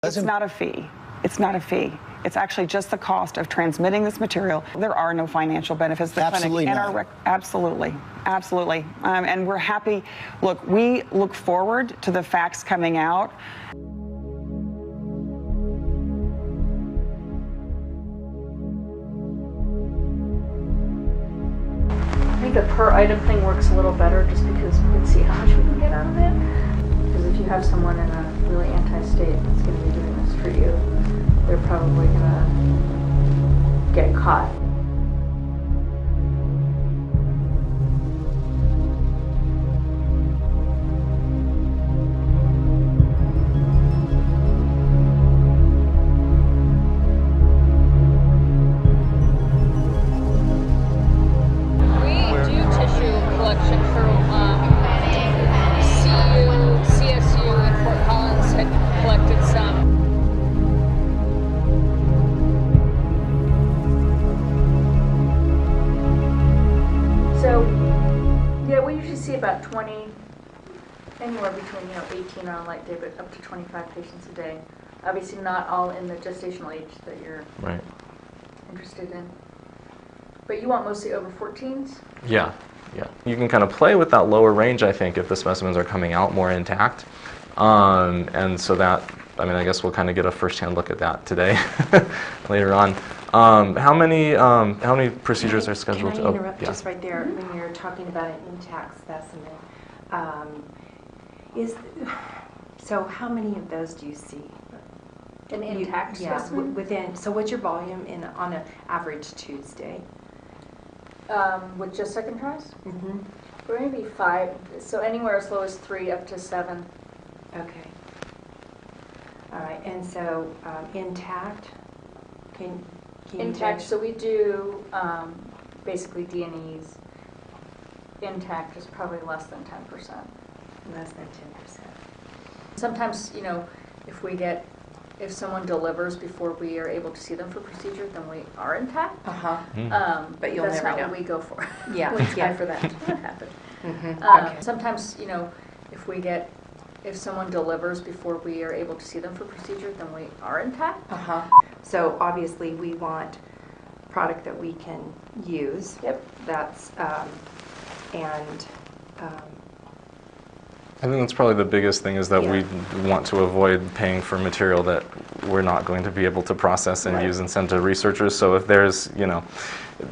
It's not a fee. It's not a fee. It's actually just the cost of transmitting this material. There are no financial benefits. The Absolutely clinic not. Absolutely. Absolutely. And we're happy. Look, we look forward to the facts coming out. I think the per item thing works a little better just because we can see how much we can get out of it. Because if you have someone in a really anti-state that's going to be doing this for you, they're probably going to get caught. About 20, anywhere between 18 on a light day, but up to 25 patients a day. Obviously, not all in the gestational age that you're interested in. But you want mostly over 14s? Yeah. You can kind of play with that lower range, I think, if the specimens are coming out more intact. And so that, I guess we'll kind of get a first-hand look at that today, later on. How many procedures are scheduled? Can I interrupt just right there when you're talking about an intact specimen? So how many of those do you see? An intact specimen? Within. So what's your volume on an average Tuesday? With just second tries? Mm-hmm. We're going to be 5, so anywhere as low as 3 up to 7. Okay. All right, and so intact, intact, so we do basically D&Es. Intact is probably less than 10%. Less than 10%. Sometimes, if someone delivers before we are able to see them for procedure, then we are intact. But you'll that's never not know. what we go for. Yeah. We try for that to happen. Okay. Sometimes, if someone delivers before we are able to see them for procedure, then we are intact. So obviously we want product that we can use. Yep. That's I think that's probably the biggest thing is that we want to avoid paying for material that we're not going to be able to process and use and send to researchers. So if there's,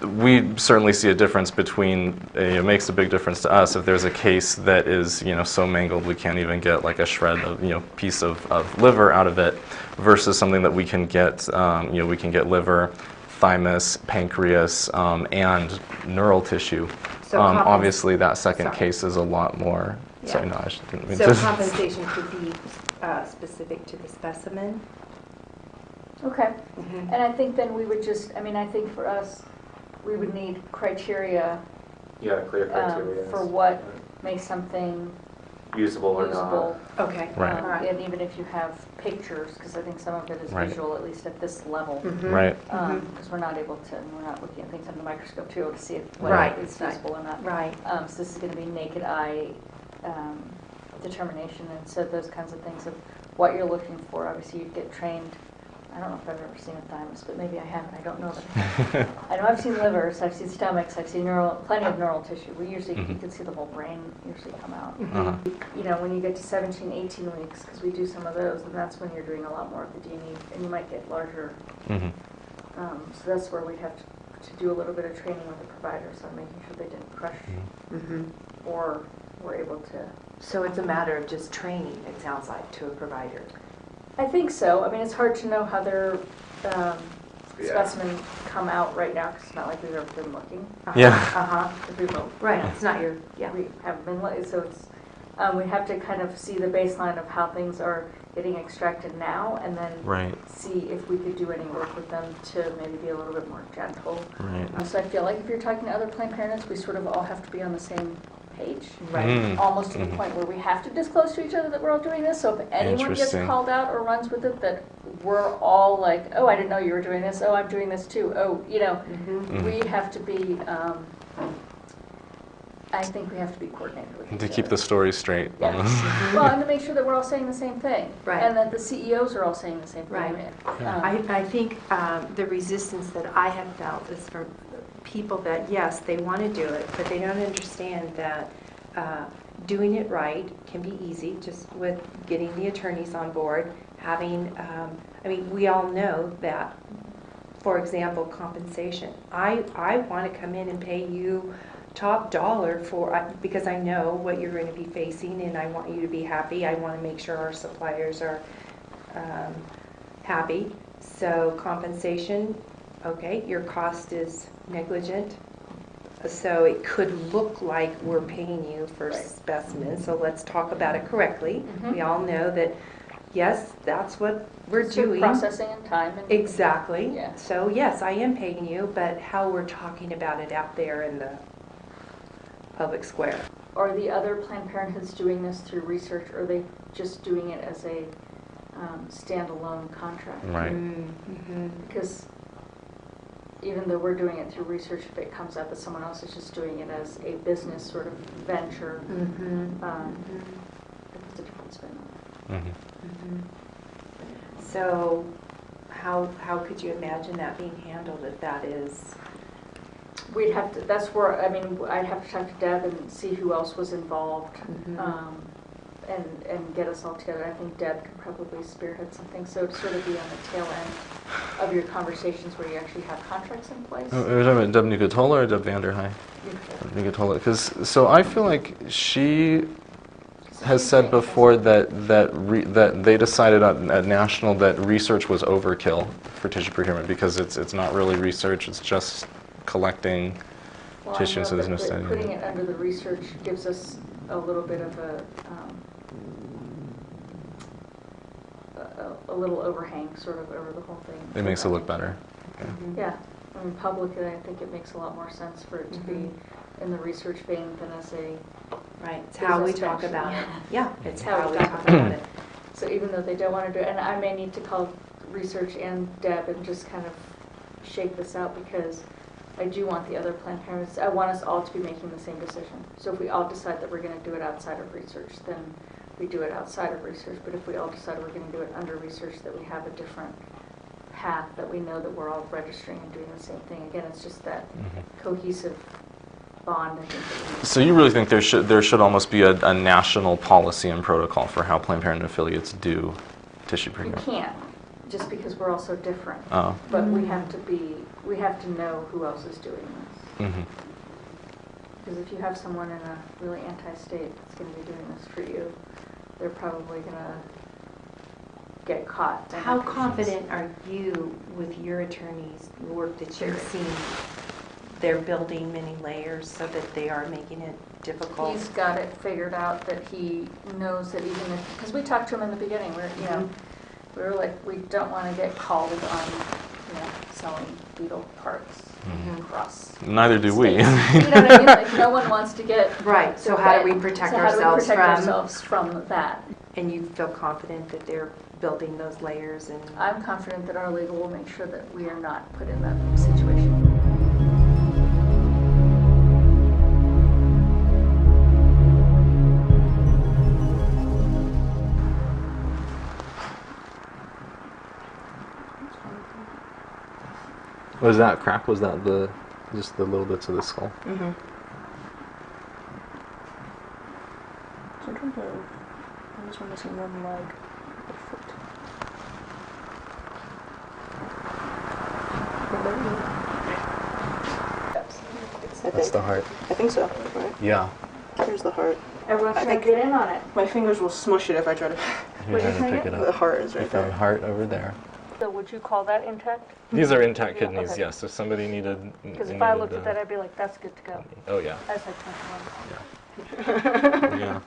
we certainly see a difference between, it makes a big difference to us if there's a case that is, so mangled we can't even get like a shred of, piece of liver out of it versus something that we can get, we can get liver, thymus, pancreas, and neural tissue. So obviously that second case is a lot more. Sorry, no, I didn't mean so to. compensation could be specific to the specimen. Okay. And I think then we would just, I think for us, we would need criteria. Clear criteria. For what makes something usable or not. Okay. Right. And even if you have pictures, because I think some of it is visual, at least at this level. Right. Because we're not looking at things under the microscope to be able to see whether it's usable or not. Right. So this is going to be naked eye determination, and so those kinds of things of what you're looking for. Obviously, you'd get trained. I don't know if I've ever seen a thymus, but maybe I haven't. I don't know. But I know I've seen livers, I've seen stomachs, I've seen plenty of neural tissue. We usually you can see the whole brain usually come out. When you get to 17, 18 weeks, because we do some of those, and that's when you're doing a lot more of the DNA, and you might get larger. So that's where we'd have to do a little bit of training with the providers on making sure they didn't crush or were able to. So it's a matter of just training, it sounds like, to a provider. I think so. It's hard to know how their specimens come out right now because it's not like we've ever been looking. Right. It's not your. We haven't been looking, so it's we have to kind of see the baseline of how things are getting extracted now, and then see if we could do any work with them to maybe be a little bit more gentle. So I feel like if you're talking to other Planned Parenthoods, we sort of all have to be on the same page, almost to the point where we have to disclose to each other that we're all doing this. So if anyone gets called out or runs with it, that we're all like, oh, I didn't know you were doing this. Oh, I'm doing this too. Oh, we have to be I think we have to be coordinated with each To other. keep the story straight. Yes. Well, and to make sure that we're all saying the same thing. Right. And that the CEOs are all saying the same thing. Right. Um, I think the resistance that I have felt is from people that, yes, they want to do it, but they don't understand that doing it right can be easy, just with getting the attorneys on board, having, I mean, we all know that, for example, compensation. I want to come in and pay you top dollar for, because I know what you're going to be facing and I want you to be happy. I want to make sure our suppliers are happy. So compensation, okay, your cost is negligent. So it could look like we're paying you for Right. specimens. So let's talk about it correctly. Mhm. We all know that, yes, that's what we're sort of doing. processing and time. And, Exactly. Yeah. So yes, I am paying you, but how we're talking about it out there in the public square. Are the other Planned Parenthoods doing this through research, or are they just doing it as a standalone contract? Right. Mm-hmm. Because even though we're doing it through research, if it comes up that someone else is just doing it as a business sort of venture, Mm-hmm. it's a different spin on it. Mhm. So how could you imagine that being handled if that is? We'd have to, that's where, I mean, I'd have to talk to Deb and see who else was involved, Mhm. and get us all together. I think Deb could probably spearhead something, so to sort of be on the tail end of your conversations where you actually have contracts in place. Oh, are we talking about Deb Nicatola or Deb Vanderhei? Nicatola, because so I feel like she has said before that they decided at national that research was overkill for tissue procurement because it's not really research, it's just collecting Well, I tissue, know so there's that no the- study. Putting it under the research gives us a little bit of a little overhang sort of over the whole thing. It makes it look better. Yeah, I mean, publicly, I think it makes a lot more sense for it to be in the research vein than as a, Right, it's how we business talk venture. about it. Yeah, it's How how we we talk talk about about it. so even though they don't want to do it, and I may need to call research and Deb and just kind of shake this out because I do want the other Planned Parenthood, I want us all to be making the same decision. So if we all decide that we're going to do it outside of research, then we do it outside of research. But if we all decide we're going to do it under research, that we have a different path, that we know that we're all registering and doing the same thing. Again, it's just that cohesive bond, I think. That we So you really think there should almost be a national policy and protocol for how Planned Parenthood affiliates do tissue we procurement? can't, just because we're all so different. Oh. But we have to know who else is doing this. Mm-hmm. Because if you have someone in a really anti-state that's going to be doing this for you, they're probably going to get caught. How confident are you with your attorneys, the work that you've seen? They're building many layers so that they are making it difficult. He's got it figured out that he knows that even if, because we talked to him in the beginning, we were like, we don't want to get called on, selling beetle parts across. Neither do we. states. You know what I mean? Like, no one wants to get. Right, so how do we protect So how do we ourselves protect from? ourselves from that? And you feel confident that they're building those layers and? I'm confident that our legal will make sure that we are not put in that situation. Was that crack? Was that just the little bits of the skull? Mm-hmm. So in terms of, I just want to see one leg, a foot. That's the heart. I think so, right? Yeah. Here's the heart. Everyone I should think- get in on it. My fingers will smush it if I try to. You're trying to trying pick to it The up. heart is You right found there. heart over there. So would you call that intact? These are intact Yeah, kidneys, okay. yes. If somebody needed. Because if I looked at that, I'd be like, that's good to go. Oh yeah. That's like 21. Yeah.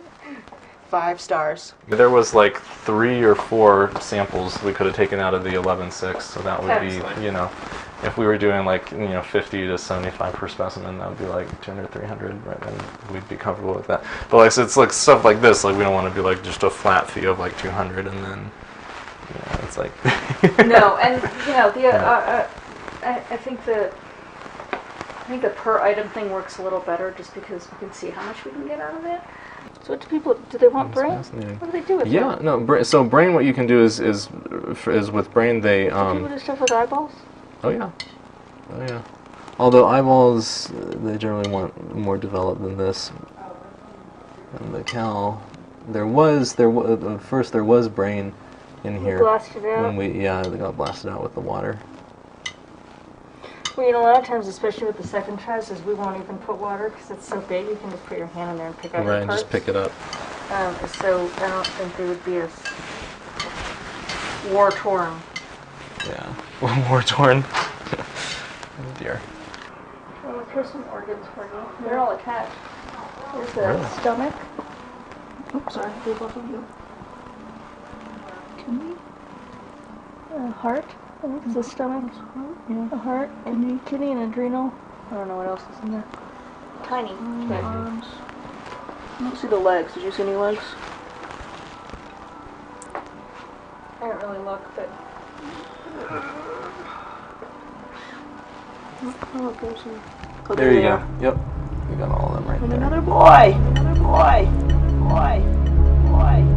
5 stars. There was like 3 or 4 samples we could have taken out of the 11.6, so that would Excellent. be, if we were doing like, 50 to 75 per specimen, that would be like 200, 300, right? And we'd be comfortable with that. But like, so it's like stuff like this, like we don't want to be like just a flat fee of like 200 and then, it's like. No, and I think that think the per item thing works a little better just because we can see how much we can get out of it. So what do people, do they want brain? Fascinating. What do they do with Yeah, it? no. So brain, what you can do is with brain they. Do people do stuff with eyeballs? Oh yeah, oh yeah. Although eyeballs, they generally want more developed than this. And the cow, first there was brain in here. Blasted out? When they got blasted out with the water. Well, you know, a lot of times, especially with the second tries, we won't even put water because it's so big. You can just put your hand in there and pick out Right, the and parts. just pick it up. So I don't think they would be as war-torn. Yeah, war torn. Oh dear. Well, here's some organs for you. They're all attached. Here's the Really? stomach. Oops, sorry. Here's both of you. Kidney. Heart. I think it's the stomach. Yeah. A heart. Kidney and adrenal. I don't know what else is in there. Tiny. Arms. I don't see the legs. Did you see any legs? I didn't really look, but... Oh, there's some... Oh, There you they go. are. Yep, we got all of them right And there. another boy! Another boy! Boy! Boy!